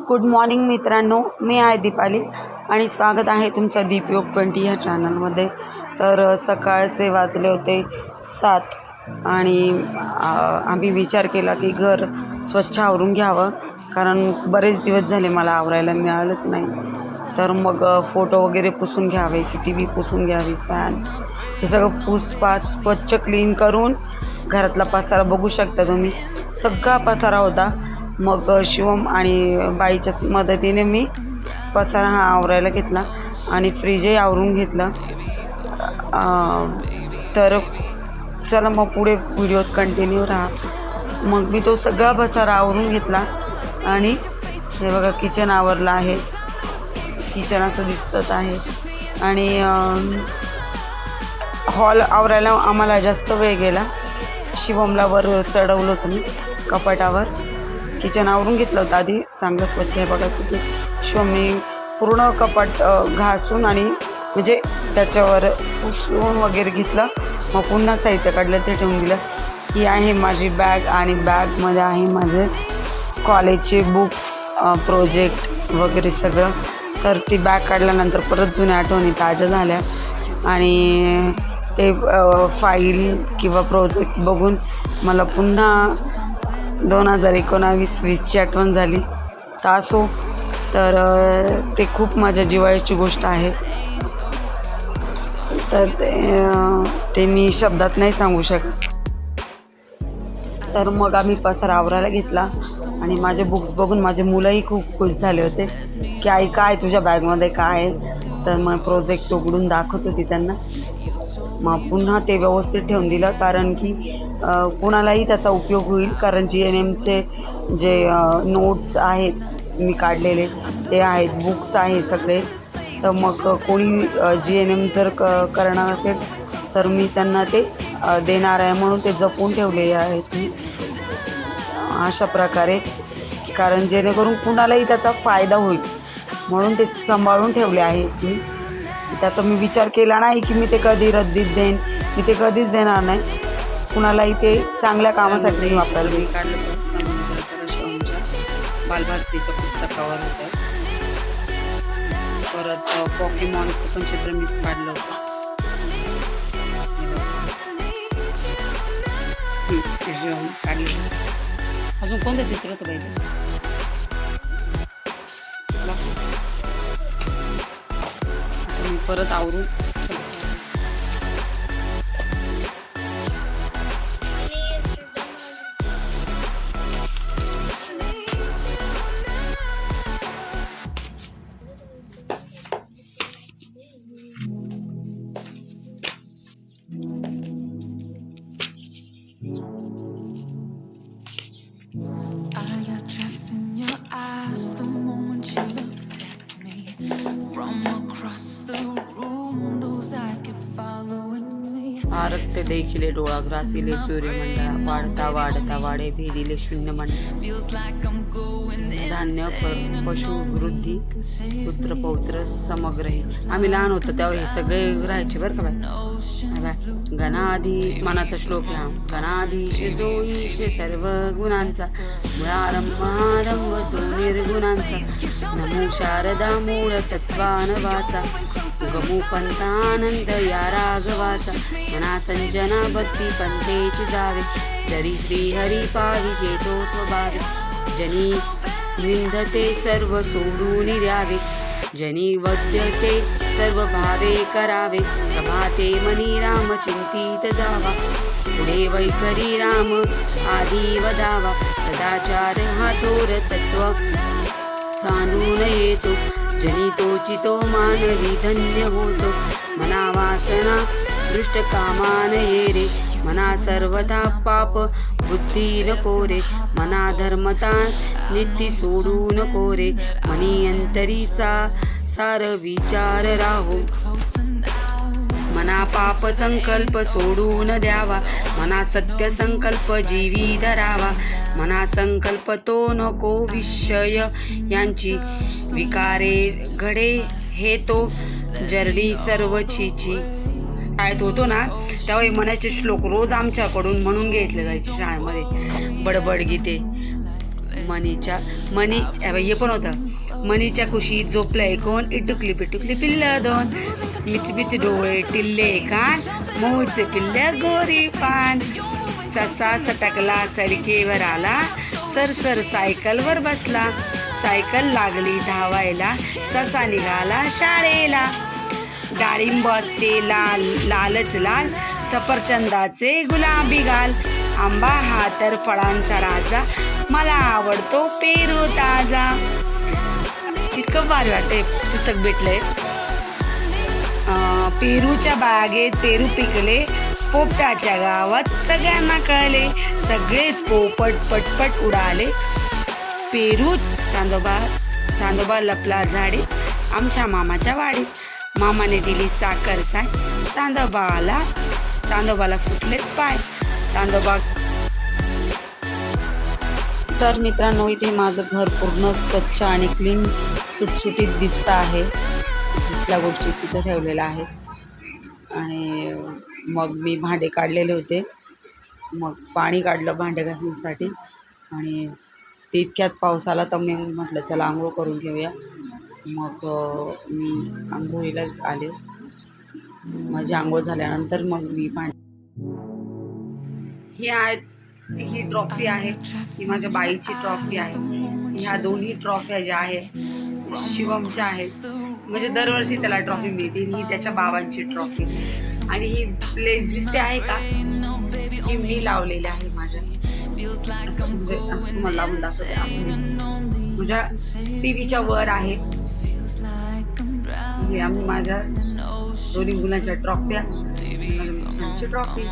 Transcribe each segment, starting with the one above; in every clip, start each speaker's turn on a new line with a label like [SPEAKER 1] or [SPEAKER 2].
[SPEAKER 1] Good morning मित्रांनो, मी आहे दीपाली आणि स्वागत आहे तुमचं दीपयोग 20 ह्या चॅनलमध्ये. तर सकाळचे वाजले होते 7 आणि आम्ही विचार केला की घर स्वच्छ आवरून घ्यावं, कारण बरेच दिवस झाले मला आवरायला मिळालंच नाही. तर मग फोटो वगैरे पुसून घ्यावे, की टी व्ही पुसून घ्यावी, फॅन हे सगळं पुसपास स्वच्छ क्लीन करून घरातला पसारा बघू शकता तुम्ही. सगळा पसारा होता. मग शिवम आणि बाईच्या मदतीने मी पसारा हा आवरायला घेतला आणि फ्रीजही आवरून घेतलं. तर चला मग पुढे व्हिडिओत कंटिन्यू राहा. मग मी तो सगळा पसारा आवरून घेतला आणि हे बघा किचन आवरलं आहे. किचन असं दिसत आहे आणि हॉल आवरायला आम्हाला जास्त वेळ गेला. शिवमला वर चढवलं होतं मी कपाटावर. किचन आवरून घेतलं होतं आधी, चांगलं स्वच्छ आहे बघा तिथे. शिवमने पूर्ण कपाट घासून आणि म्हणजे त्याच्यावर पुसून वगैरे घेतलं. मग पुन्हा साहित्य काढलं ते ठेवून दिलं. ही आहे माझी बॅग आणि बॅगमध्ये आहे माझे कॉलेजचे बुक्स, प्रोजेक्ट वगैरे सगळं. तर ती बॅग काढल्यानंतर परत जुन्या आठवणी ताज्या झाल्या आणि ते फाईल किंवा प्रोजेक्ट बघून मला पुन्हा 2019-20ची आठवण झाली. असो, तर ते खूप माझ्या जिव्हाळ्याची गोष्ट आहे. तर ते मी शब्दात नाही सांगू शकत. तर मग आम्ही पसारा आवरायला घेतला आणि माझे बुक्स बघून माझे मुलंही खूप खुश झाले होते की आई काय तुझ्या बॅगमध्ये काय आहे. तर मग प्रोजेक्ट उघडून दाखवत होती त्यांना. मग पुन्हा ते व्यवस्थित ठेवून दिलं, कारण की कोणालाही त्याचा उपयोग होईल. कारण GNMचे जे नोट्स आहेत मी काढलेले ते आहेत, बुक्स आहे सगळे. तर मग कोणी GNM जर करणार असेल तर मी त्यांना ते देणार आहे, म्हणून ते जपून ठेवलेले आहेत मी अशा प्रकारे. कारण जेणेकरून कुणालाही त्याचा फायदा होईल म्हणून ते सांभाळून ठेवले आहेत मी. त्याचा मी विचार केला नाही की मी ते कधी रद्दीत देईन, मी ते कधीच देणार नाही. कुणालाही ते चांगल्या कामासाठी वापरायला. मी काढलं समुद्राच्या शिवमच्या बालभारतीच्या पुस्तकावर होतं. परत पॉकीमॉनचं पण चित्र मीच काढलं होतं. काढलं. अजून कोणतं चित्र होतं पाहिजे? मी परत आवरून आरक्ते देखिले डोळा ग्रासिले सूर्यमंडळा, वाढता वाढता वाढे भेदिले शून्य मंडळ. धान्य पशु वृद्धी पुत्र पौत्र समग्रही. आम्ही लहान होतो तेव्हा हे सगळे राहायचे बरं का बाय. गणाधी मनाचा श्लोक आहे हा. गणाधीशे जो ईशे सर्व गुणांचा, मुळारंभ आरंभ तो निर्गुणांचा. नमो शारदा मूळ तत्वान वाचा, गमू पंथानंद या राघवाचा. मना संजना भक्ती पंथेची जावे, जरी श्री हरी पाविजे तो स्वभावे. जनी विंधते सर्व सोडून द्यावे, जनी वद्यते सर्व भावे करावे. प्रभाते मनी राम चिंतित जावा, पुढे वैखरी राम आधी वदावा. सदाचार हा थोर तत्व सांडून येतो, जनी तोचितो मानवी धन्य होतो. मना वासना दृष्ट कामान ये रे, मना सर्वथा पाप बुद्धी नको रे. मना धर्मता नित्य सोडू नको रे, मनी अंतरी सार विचार राहो. मना पाप संकल्प सोडून द्यावा, मना सत्य संकल्प जीवी धरावा. मना संकल्प तो नको विषय यांची, विकारे घडे हे तो जरली सर्व छीची. शाळेत होतो ना तेव्हा मनाचे श्लोक रोज आमच्याकडून म्हणून घेतले जायचे शाळेमध्ये. बडबड गीते मनी हे पण होतं, मनीच्या कुशीत झोपलंय कोण, इटुकली पिटुकली पिल्ल दोन, मिचमिच डोळे टिल्ले कान, मोहचे पिल्ल गोरी पान, ससा सटकला सडकेवर आला, सरसर सायकलवर बसला, सायकल लागली धावायला, ससा निघाला शाळेला, डाळिंब असते लाल लालच लाल, सफरचंदाचे गुलाबी गाल, आंबा हा तर फळांचा राजा, मला आवडतो पेरू ताजा. इतकं भारी वाटते पुस्तक भेटलंय. पेरूच्या बागेत पेरू पिकले, पोपटाच्या गावात सगळ्यांना कळले, सगळेच पोपट पटपट उडाले, पेरू चांदोबा लपला झाडीत, आमच्या मामाच्या वाडीत, मामाने दिली साखर साय, चांदोबाला फुटलेत पाय, चांदोबा. तर मित्रांनो, इथे माझं घर पूर्ण स्वच्छ आणि क्लीन सुटसुटीत दिसतं आहे. जिथल्या गोष्टी तिथं ठेवलेल्या आहेत. आणि मग मी भांडे काढलेले होते, मग पाणी काढलं भांडे घासण्यासाठी, आणि ते इतक्यात पाऊस आला तर मी म्हटलं चला आंघोळ करून घेऊया. मग मी आंघोळीला आले. माझी आंघोळ झाल्यानंतर मग मी ही ट्रॉफी आहे, ही माझ्या बाईची ट्रॉफी आहे. ह्या दोन्ही ट्रॉफ्या ज्या आहेत शिवमच्या आहेत, म्हणजे दरवर्षी त्याला ट्रॉफी मिळते. ही त्याच्या बाबांची ट्रॉफी. आणि ही प्लेस दिसते आहे का, ही मी लावलेली आहे माझ्या, म्हणजे असं मला म्हणलं असं माझ्या टीव्हीच्या वर आहे. हे आम्ही माझ्या दोन्ही मुलांच्या ट्रॉफ्या, माझ्या ट्रॉफी.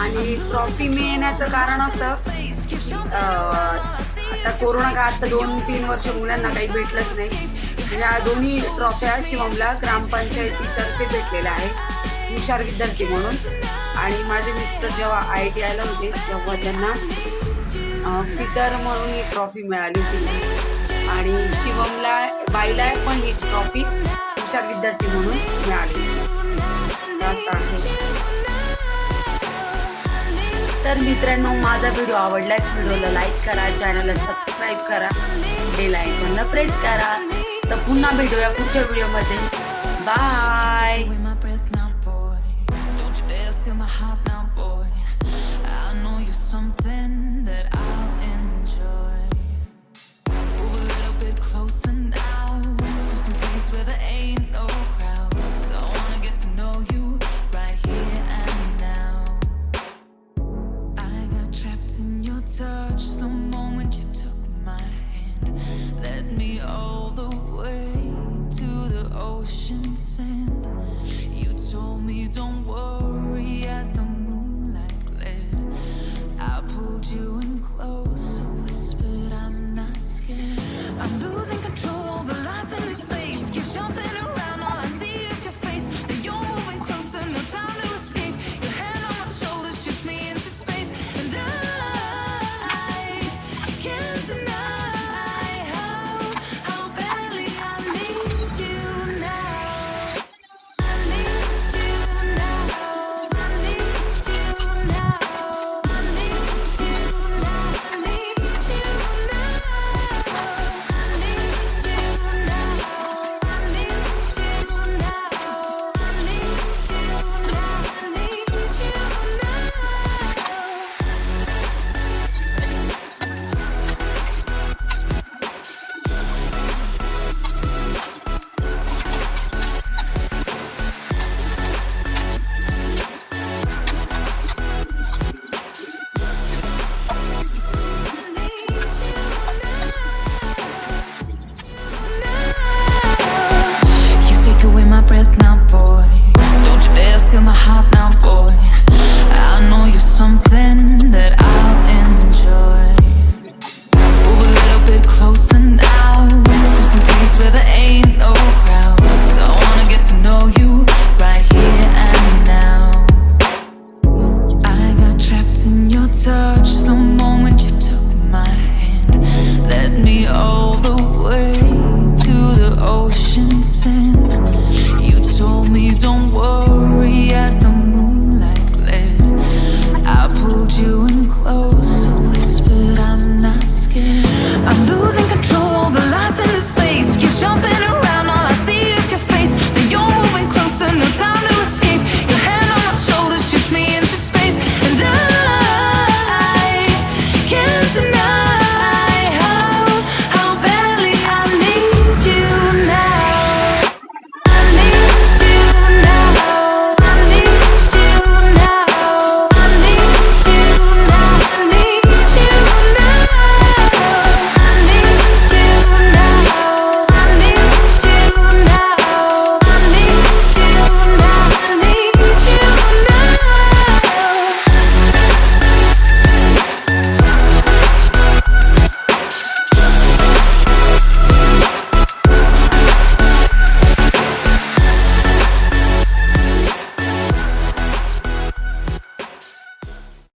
[SPEAKER 1] आणि ट्रॉफी मिळण्याचं कारण असं, आता कोरोना काळात 2-3 वर्ष मुलांना काही भेटलंच नाही. या दोन्ही ट्रॉफ्या शिवमला ग्रामपंचायतीतर्फे भेटलेल्या आहे, हुशार विद्यार्थी म्हणून. आणि माझे मिस्टर जेव्हा ITIला होते तेव्हा त्यांना पीटर म्हणून ही ट्रॉफी मिळाली होती. आणि शिवमला बाईला पण ही ट्रॉफी हुशार विद्यार्थी म्हणून मिळाली. तर मित्रांनो, माझा व्हिडिओ आवडल्यास व्हिडिओला लाईक करा, चॅनलला सबस्क्राईब करा, बेल आयकॉनला प्रेस करा. तर पुन्हा भेटूया पुढच्या व्हिडिओमध्ये. बाय.